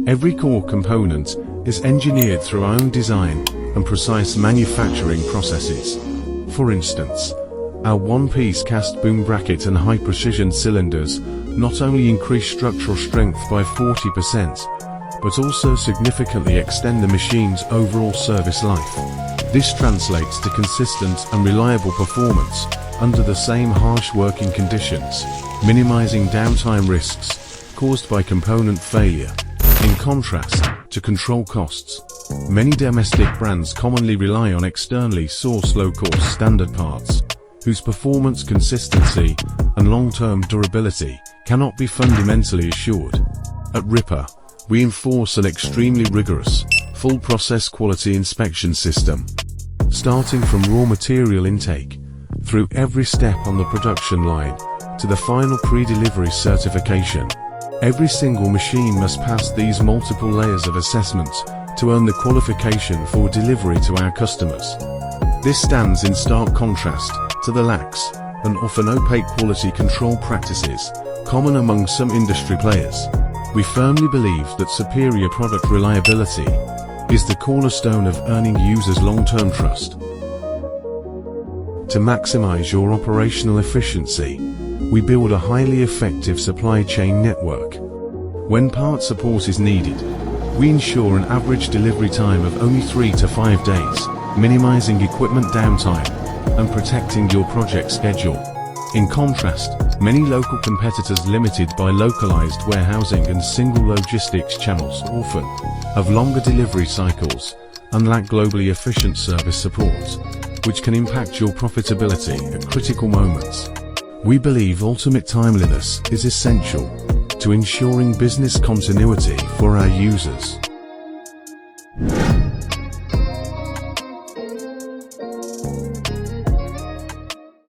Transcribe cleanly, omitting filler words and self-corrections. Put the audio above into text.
Every core component is engineered through our own design and precise manufacturing processes. For instance, our one-piece cast boom bracket and high-precision cylinders not only increase structural strength by 40%, but also significantly extend the machine's overall service life. This translates to consistent and reliable performance under the same harsh working conditions, minimizing downtime risks caused by component failure. In contrast to control costs, many domestic brands commonly rely on externally sourced low-cost standard parts, whose performance consistency and long-term durability cannot be fundamentally assured. At Rippa, we enforce an extremely rigorous, full-process quality inspection system. Starting from raw material intake, through every step on the production line, to the final pre-delivery certification, every single machine must pass these multiple layers of assessment to earn the qualification for delivery to our customers. This stands in stark contrast to the lax and often opaque quality control practices common among some industry players. We firmly believe that superior product reliability is the cornerstone of earning users' long-term trust. To maximize your operational efficiency, we build a highly effective supply chain network. When part support is needed, we ensure an average delivery time of only 3 to 5 days, minimizing equipment downtime and protecting your project schedule. In contrast, many local competitors limited by localized warehousing and single logistics channels often have longer delivery cycles and lack globally efficient service support, which can impact your profitability at critical moments. We believe ultimate timeliness is essential to ensuring business continuity for our users.